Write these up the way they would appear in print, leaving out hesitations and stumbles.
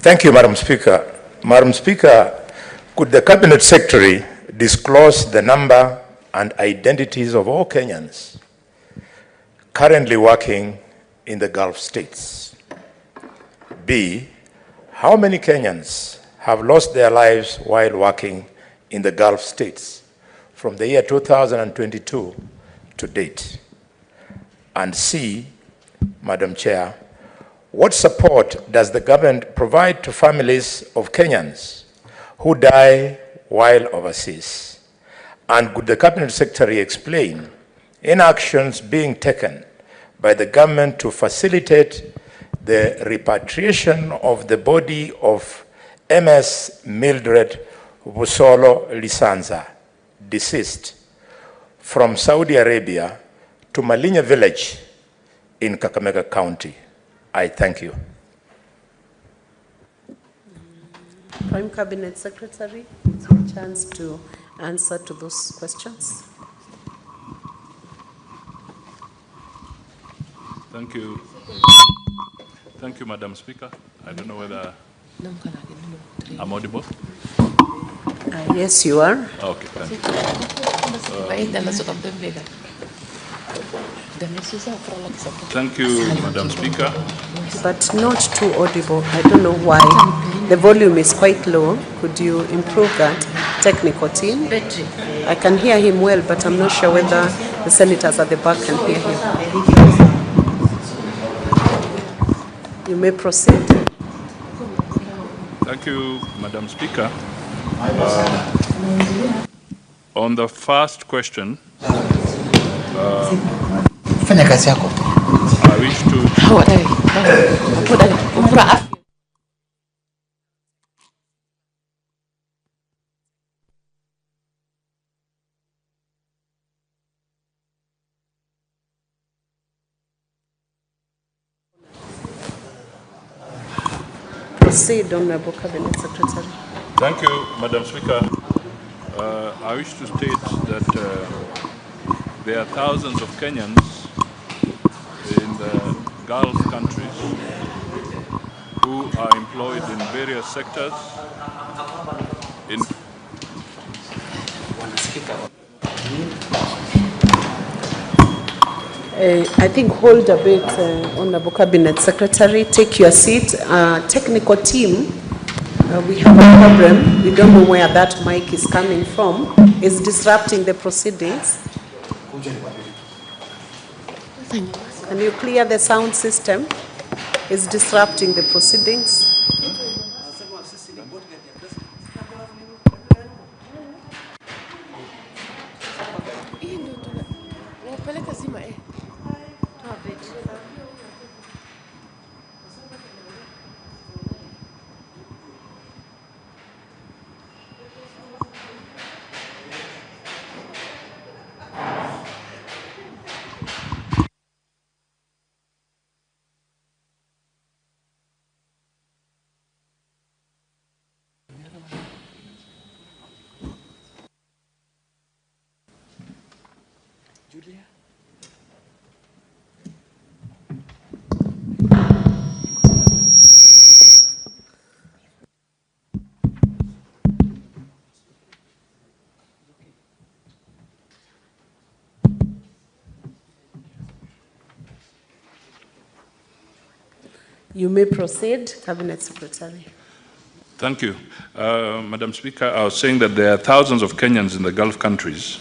Thank you, Madam Speaker. Madam Speaker, could the Cabinet Secretary disclose the number and identities of all Kenyans currently working in the Gulf states? B, how many Kenyans have lost their lives while working in the Gulf states from the year 2022 to date? And C, Madam Chair, what support does the government provide to families of Kenyans who die while overseas? And could the Cabinet Secretary explain any actions being taken by the government to facilitate the repatriation of the body of MS Mildred Busolo Lisanza, deceased, from Saudi Arabia to Malinya village in Kakamega County? I thank you. Prime Cabinet Secretary, it's your chance to answer to those questions. Thank you. Thank you, Madam Speaker. I don't know whether I'm audible. Yes, you are. Okay, thank you. Thank you, Madam Speaker. But not too audible. I don't know why. The volume is quite low. Could you improve that, technical team? I can hear him well, but I'm not sure whether the senators at the back can hear him. You may proceed. Thank you, Madam Speaker. On the first question, I wish to... Proceed, Honorable Cabinet Secretary. Thank you, Madam Speaker. I wish to state that there are thousands of Kenyans in the Gulf countries who are employed in various sectors. I think hold a bit, Honorable Cabinet Secretary. Take your seat. Technical team, we have a problem. We don't know where that mic is coming from. It's disrupting the proceedings. Can you clear the sound system? It's disrupting the proceedings. You may proceed, Cabinet Secretary. Thank you. Madam Speaker, I was saying that there are thousands of Kenyans in the Gulf countries,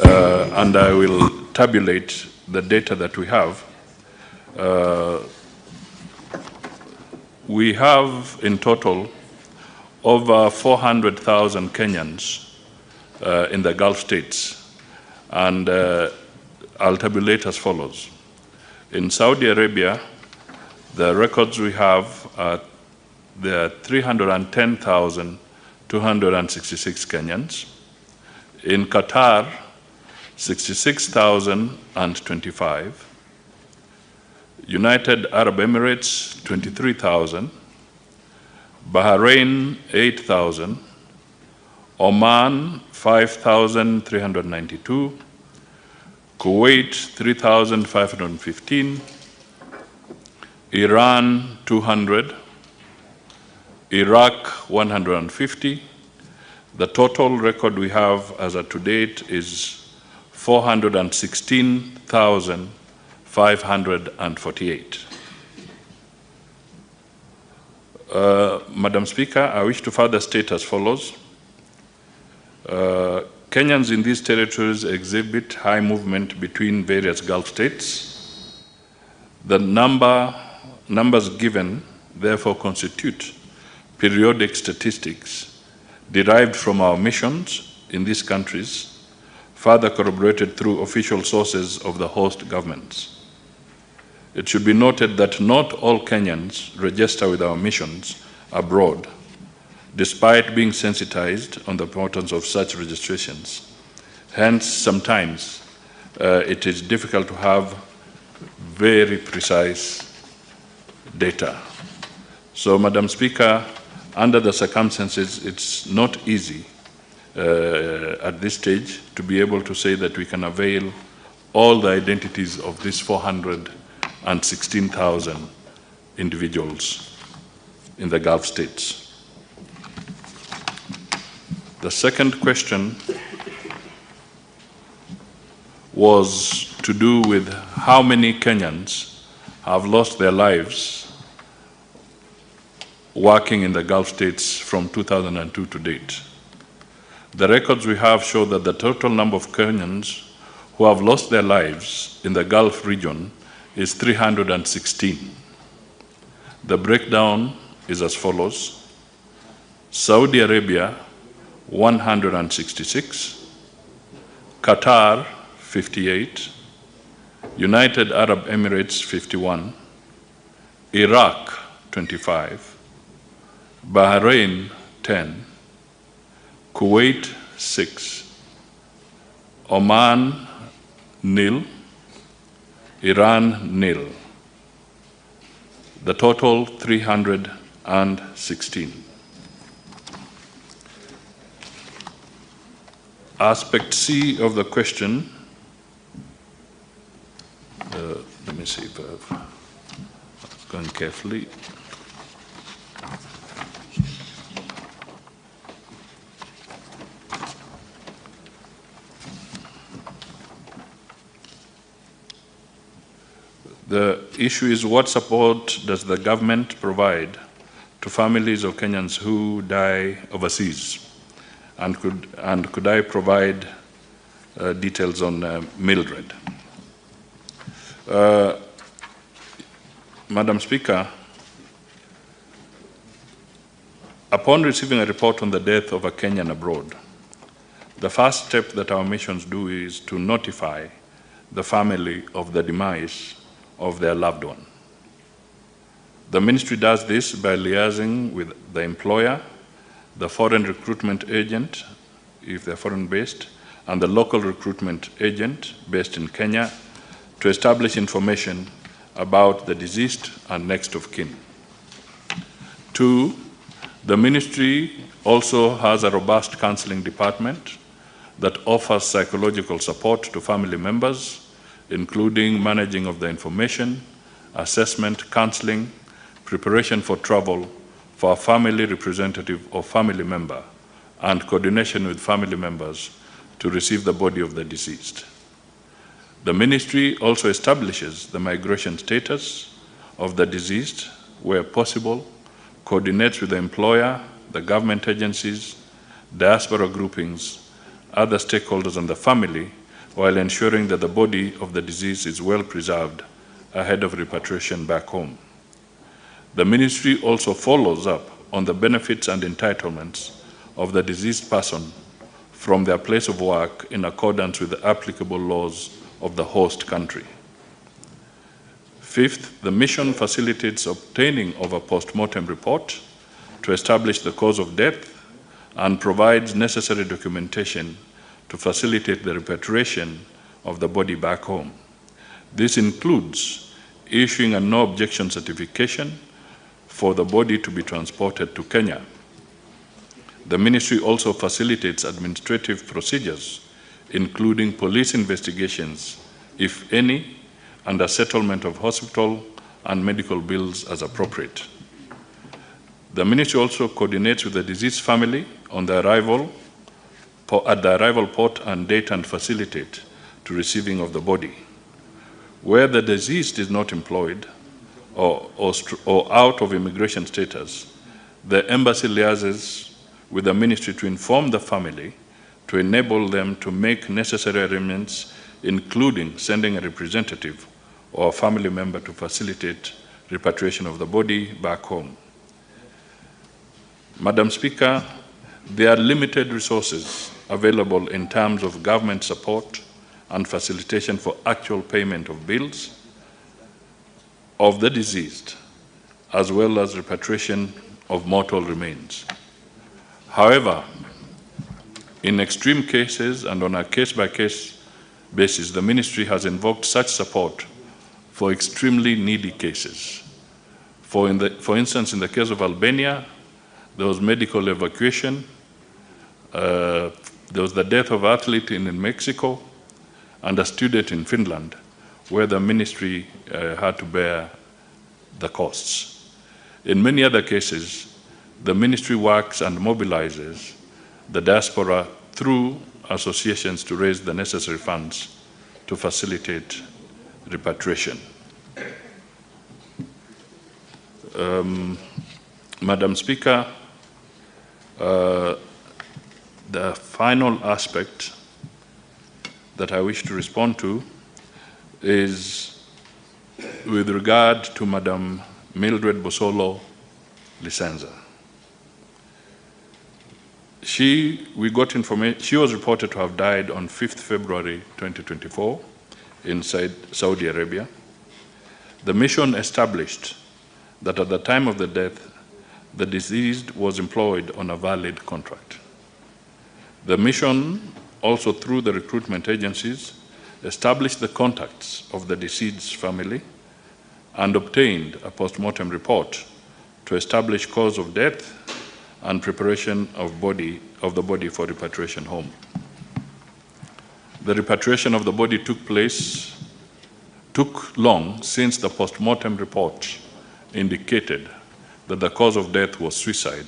and I will tabulate the data that we have. We have in total over 400,000 Kenyans in the Gulf states, and I'll tabulate as follows. In Saudi Arabia, the records we have are there are 310,266 Kenyans. In Qatar, 66,025. United Arab Emirates, 23,000. Bahrain, 8,000. Oman, 5,392. Kuwait, 3,515. Iran, 200. Iraq 150. The total record we have as of to date is 416,548. Madam Speaker, I wish to further state as follows. Kenyans in these territories exhibit high movement between various Gulf states. The numbers given therefore constitute periodic statistics derived from our missions in these countries, further corroborated through official sources of the host governments. It should be noted that not all Kenyans register with our missions abroad, despite being sensitized on the importance of such registrations. Hence, sometimes it is difficult to have very precise data. So, Madam Speaker, under the circumstances, it's not easy at this stage to be able to say that we can avail all the identities of these 416,000 individuals in the Gulf states. The second question was to do with how many Kenyans have lost their lives working in the Gulf states from 2002 to date. The records we have show that the total number of Kenyans who have lost their lives in the Gulf region is 316. The breakdown is as follows: Saudi Arabia, 166, Qatar, 58, United Arab Emirates, 51, Iraq, 25, Bahrain, 10, Kuwait, 6, Oman, nil, Iran, nil. The total, 316. Aspect C of the question, let me see if I've gone carefully. The issue is, what support does the government provide to families of Kenyans who die overseas? And could I provide details on Mildred? Madam Speaker, upon receiving a report on the death of a Kenyan abroad, the first step that our missions do is to notify the family of the demise of their loved one. The ministry does this by liaising with the employer, the foreign recruitment agent, if they're foreign-based, and the local recruitment agent based in Kenya to establish information about the deceased and next of kin. 2, the ministry also has a robust counseling department that offers psychological support to family members, including managing of the information, assessment, counseling, preparation for travel for a family representative or family member, and coordination with family members to receive the body of the deceased. The ministry also establishes the migration status of the deceased where possible, coordinates with the employer, the government agencies, diaspora groupings, other stakeholders and the family, while ensuring that the body of the deceased is well preserved ahead of repatriation back home. The ministry also follows up on the benefits and entitlements of the deceased person from their place of work in accordance with the applicable laws of the host country. 5th, the mission facilitates obtaining of a post-mortem report to establish the cause of death and provides necessary documentation to facilitate the repatriation of the body back home. This includes issuing a no objection certification for the body to be transported to Kenya. The ministry also facilitates administrative procedures, including police investigations, if any, and a settlement of hospital and medical bills as appropriate. The ministry also coordinates with the deceased family on the arrival at the arrival port and date and facilitate to receiving of the body. Where the deceased is not employed or out of immigration status, the embassy liaises with the ministry to inform the family to enable them to make necessary arrangements, including sending a representative or a family member to facilitate repatriation of the body back home. Madam Speaker, there are limited resources available in terms of government support and facilitation for actual payment of bills of the deceased, as well as repatriation of mortal remains. However, in extreme cases and on a case-by-case basis, the ministry has invoked such support for extremely needy cases. For instance, in the case of Albania, there was medical evacuation, there was the death of an athlete in Mexico, and a student in Finland, where the ministry had to bear the costs. In many other cases, the ministry works and mobilizes the diaspora through associations to raise the necessary funds to facilitate repatriation. Madam Speaker, the final aspect that I wish to respond to is with regard to Madam Mildred Bosolo Licenza. We got information, she was reported to have died on 5th February 2024 inside Saudi Arabia. The mission established that at the time of the death, the deceased was employed on a valid contract. The mission, also through the recruitment agencies, established the contacts of the deceased's family and obtained a post-mortem report to establish cause of death and preparation of the body for repatriation home. The repatriation of the body took long since the post-mortem report indicated that the cause of death was suicide,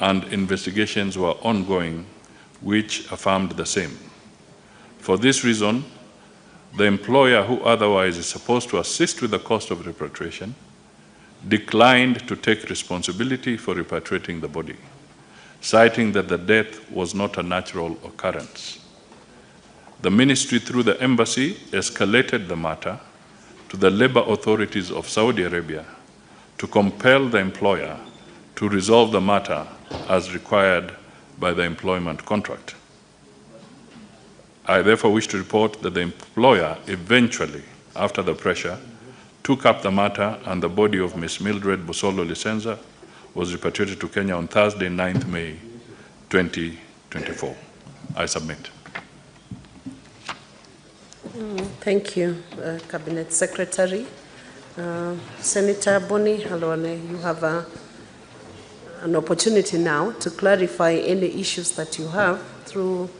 and investigations were ongoing which affirmed the same. For this reason, the employer, who otherwise is supposed to assist with the cost of repatriation, declined to take responsibility for repatriating the body, citing that the death was not a natural occurrence. The ministry, through the embassy, escalated the matter to the labor authorities of Saudi Arabia to compel the employer to resolve the matter as required by the employment contract. I therefore wish to report that the employer eventually, after the pressure, took up the matter, and the body of Ms. Mildred Bosolo Licenza was repatriated to Kenya on Thursday, 9th May 2024. I submit. Thank you, Cabinet Secretary. Senator Hon Khalwale, you have an opportunity now to clarify any issues that you have through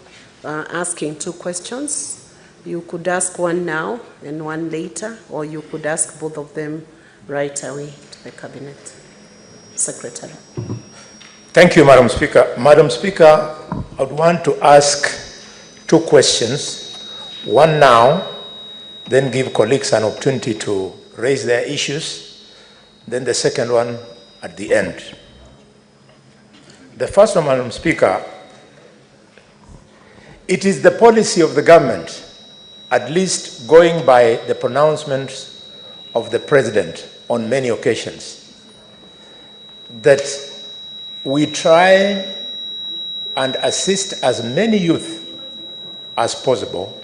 asking 2 questions. You could ask one now and one later, or you could ask both of them right away to the Cabinet Secretary. Thank you, Madam Speaker. Madam Speaker, I would want to ask 2 questions. One now, then give colleagues an opportunity to raise their issues, then the second one at the end. The first one, Madam Speaker, it is the policy of the government, at least going by the pronouncements of the President on many occasions, that we try and assist as many youth as possible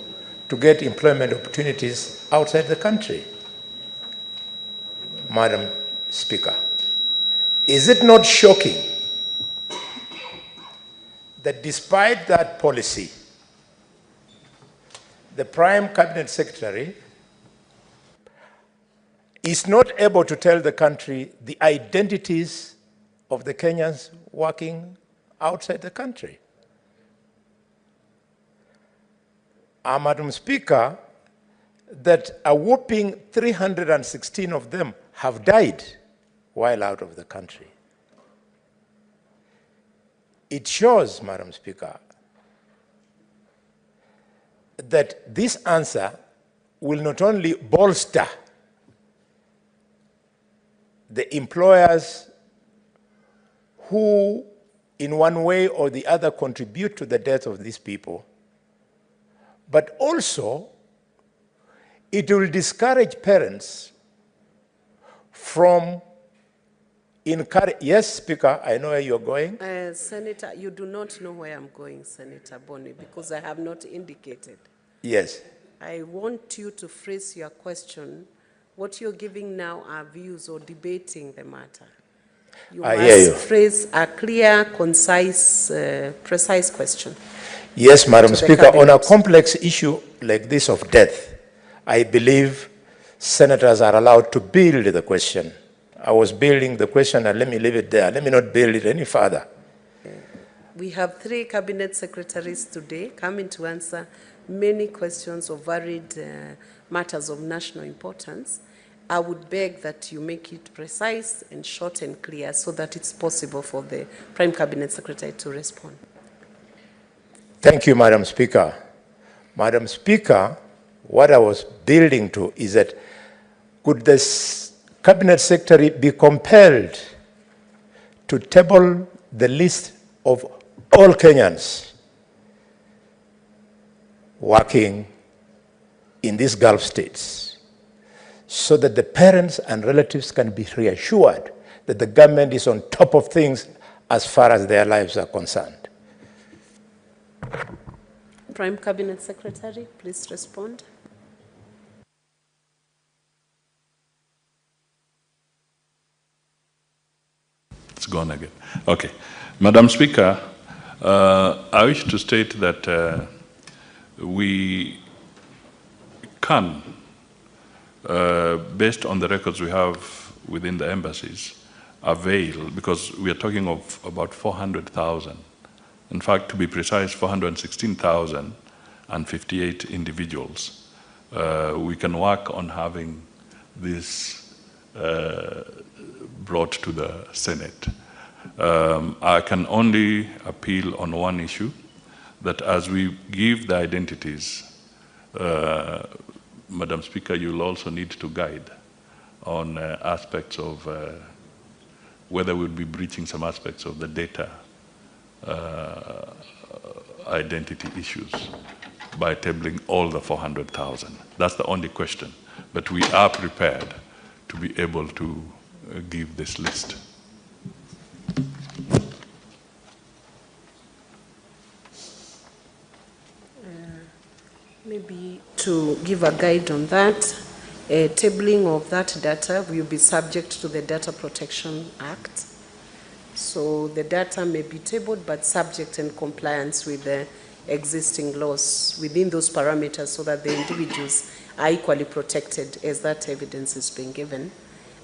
to get employment opportunities outside the country. Madam Speaker, is it not shocking that despite that policy, the Prime Cabinet Secretary is not able to tell the country the identities of the Kenyans working outside the country? Madam Speaker, that a whopping 316 of them have died while out of the country. it shows, Madam Speaker, that this answer will not only bolster the employers who, in one way or the other, contribute to the death of these people, but also it will discourage parents from yes, Speaker, I know where you're going. Senator, you do not know where I'm going, Senator Boni, because I have not indicated. Yes. I want you to phrase your question. What you're giving now are views or debating the matter. You I hear you. phrase a clear, concise, precise question. Yes, Madam Speaker, on a complex issue like this of death, I believe senators are allowed to build the question. I was building the question, and let me leave it there. Let me not build it any further. We have 3 cabinet secretaries today coming to answer many questions of varied matters of national importance. I would beg that you make it precise and short and clear so that it's possible for the Prime Cabinet Secretary to respond. Thank you, Madam Speaker. Madam Speaker, what I was building to is that could the Cabinet Secretary be compelled to table the list of all Kenyans working in these Gulf states so that the parents and relatives can be reassured that the government is on top of things as far as their lives are concerned? Prime Cabinet Secretary, please respond. It's gone again. Okay. Madam Speaker, I wish to state that we can, based on the records we have within the embassies, avail, because we are talking of about 400,000. In fact, to be precise, 416,058 individuals. We can work on having this brought to the Senate. I can only appeal on one issue, that as we give the identities, Madam Speaker, you'll also need to guide on aspects of whether we'll be breaching some aspects of the data identity issues by tabling all the 400,000. That's the only question. But we are prepared to be able to give this list. Maybe to give a guide on that, tabling of that data will be subject to the Data Protection Act. So the data may be tabled, but subject in compliance with the existing laws within those parameters so that the individuals are equally protected as that evidence is being given.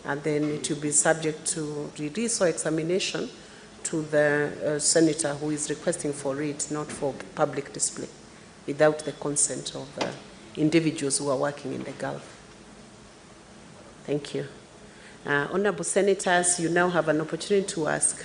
And then it will be subject to release or examination to the senator who is requesting for it, not for public display, without the consent of the individuals who are working in the Gulf. Thank you. Honorable Senators, you now have an opportunity to ask